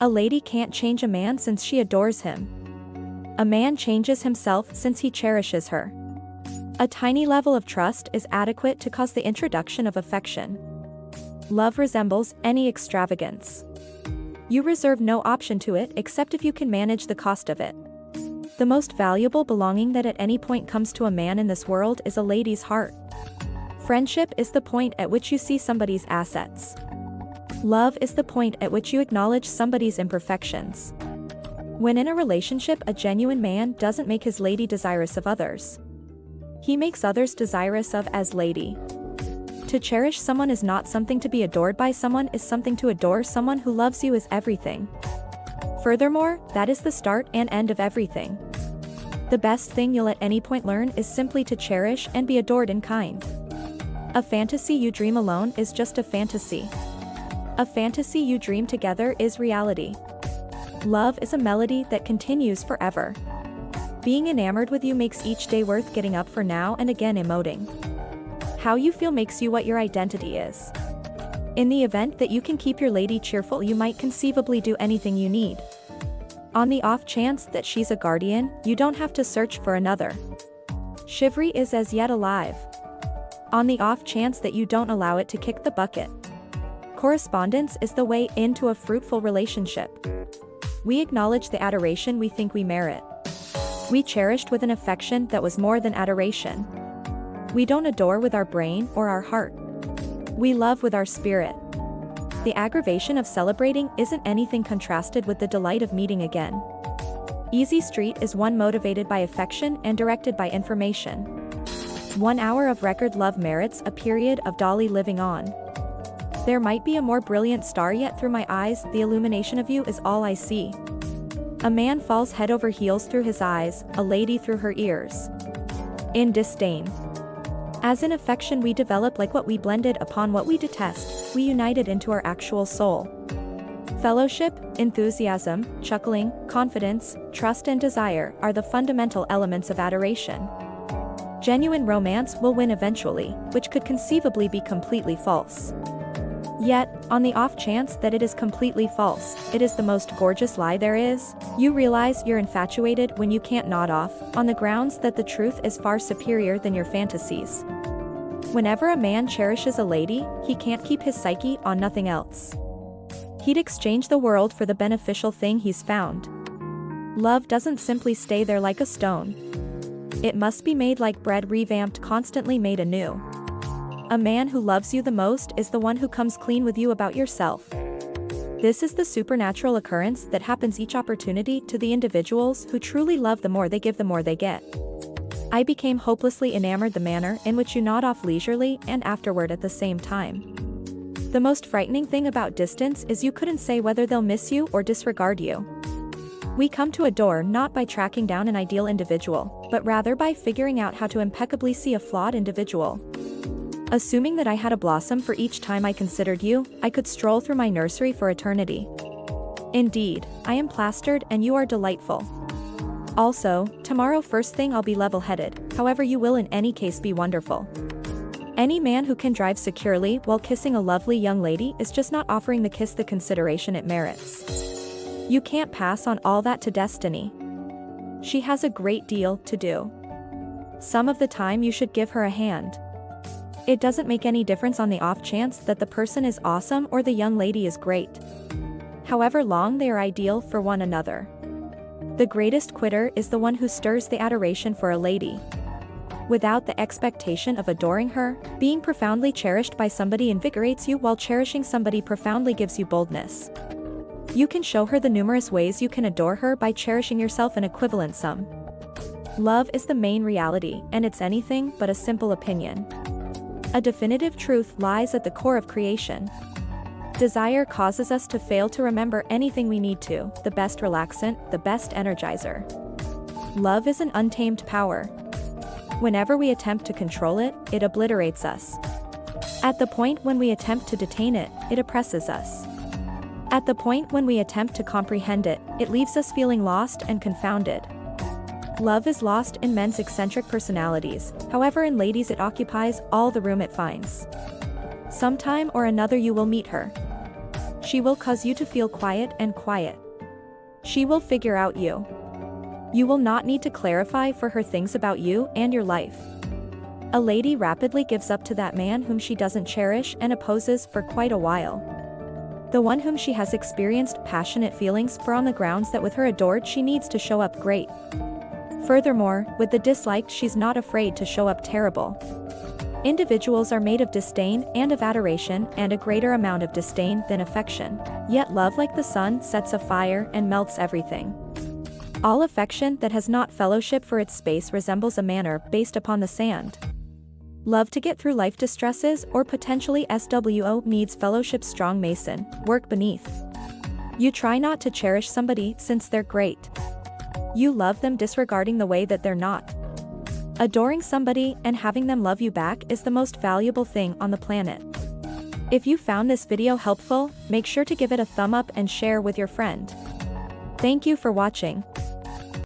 A lady can't change a man since she adores him. A man changes himself since he cherishes her. A tiny level of trust is adequate to cause the introduction of affection. Love resembles any extravagance. You reserve no option to it except if you can manage the cost of it. The most valuable belonging that at any point comes to a man in this world is a lady's heart. Friendship is the point at which you see somebody's assets. Love is the point at which you acknowledge somebody's imperfections. When in a relationship, a genuine man doesn't make his lady desirous of others. He makes others desirous of as lady. To cherish someone is not something to be adored by, someone is something to adore. Someone who loves you is everything. Furthermore, that is the start and end of everything. The best thing you'll at any point learn is simply to cherish and be adored in kind. A fantasy you dream alone is just a fantasy. A fantasy you dream together is reality. Love is a melody that continues forever. Being enamored with you makes each day worth getting up for now and again emoting. How you feel makes you what your identity is. In the event that you can keep your lady cheerful, you might conceivably do anything you need. On the off chance that she's a guardian, you don't have to search for another. Chivalry is as yet alive. On the off chance that you don't allow it to kick the bucket. Correspondence is the way into a fruitful relationship. We acknowledge the adoration we think we merit. We cherished with an affection that was more than adoration. We don't adore with our brain or our heart. We love with our spirit. The aggravation of celebrating isn't anything contrasted with the delight of meeting again. Easy Street is one motivated by affection and directed by information. 1 hour of record love merits a period of dolly living on. There might be a more brilliant star, yet through my eyes the illumination of you is all I see. A man falls head over heels through his eyes, a lady through her ears. In disdain. As in affection we develop like what we blended upon what we detest, we united into our actual soul. Fellowship, enthusiasm, chuckling, confidence, trust and desire are the fundamental elements of adoration. Genuine romance will win eventually, which could conceivably be completely false. Yet, on the off chance that it is completely false, it is the most gorgeous lie there is. You realize you're infatuated when you can't nod off, on the grounds that the truth is far superior than your fantasies. Whenever a man cherishes a lady, he can't keep his psyche on nothing else. He'd exchange the world for the beneficial thing he's found. Love doesn't simply stay there like a stone. It must be made like bread, revamped, constantly made anew. A man who loves you the most is the one who comes clean with you about yourself. This is the supernatural occurrence that happens each opportunity to the individuals who truly love. The more they give, the more they get. I became hopelessly enamored the manner in which you nod off leisurely and afterward at the same time. The most frightening thing about distance is you couldn't say whether they'll miss you or disregard you. We come to adore not by tracking down an ideal individual, but rather by figuring out how to impeccably see a flawed individual. Assuming that I had a blossom for each time I considered you, I could stroll through my nursery for eternity. Indeed, I am plastered and you are delightful. Also, tomorrow first thing I'll be level-headed, however you will in any case be wonderful. Any man who can drive securely while kissing a lovely young lady is just not offering the kiss the consideration it merits. You can't pass on all that to destiny. She has a great deal to do. Some of the time you should give her a hand. It doesn't make any difference on the off chance that the person is awesome or the young lady is great. However long they are ideal for one another. The greatest quitter is the one who stirs the adoration for a lady. Without the expectation of adoring her, being profoundly cherished by somebody invigorates you, while cherishing somebody profoundly gives you boldness. You can show her the numerous ways you can adore her by cherishing yourself an equivalent sum. Love is the main reality, and it's anything but a simple opinion. A definitive truth lies at the core of creation. Desire causes us to fail to remember anything we need to, the best relaxant, the best energizer. Love is an untamed power. Whenever we attempt to control it, it obliterates us. At the point when we attempt to detain it, it oppresses us. At the point when we attempt to comprehend it, it leaves us feeling lost and confounded. Love is lost in men's eccentric personalities, however in ladies it occupies all the room it finds. Sometime or another you will meet her. She will cause you to feel quiet and quiet. She will figure out you. You will not need to clarify for her things about you and your life. A lady rapidly gives up to that man whom she doesn't cherish and opposes for quite a while. The one whom she has experienced passionate feelings for on the grounds that with her adored she needs to show up great. Furthermore, with the disliked she's not afraid to show up terrible. Individuals are made of disdain and of adoration, and a greater amount of disdain than affection. Yet love like the sun sets afire and melts everything. All affection that has not fellowship for its space resembles a manor based upon the sand. Love to get through life distresses or potentially SWO needs fellowship strong mason, work beneath. You try not to cherish somebody since they're great. You love them disregarding the way that they're not. Adoring somebody and having them love you back is the most valuable thing on the planet. If you found this video helpful, make sure to give it a thumb up and share with your friend. Thank you for watching.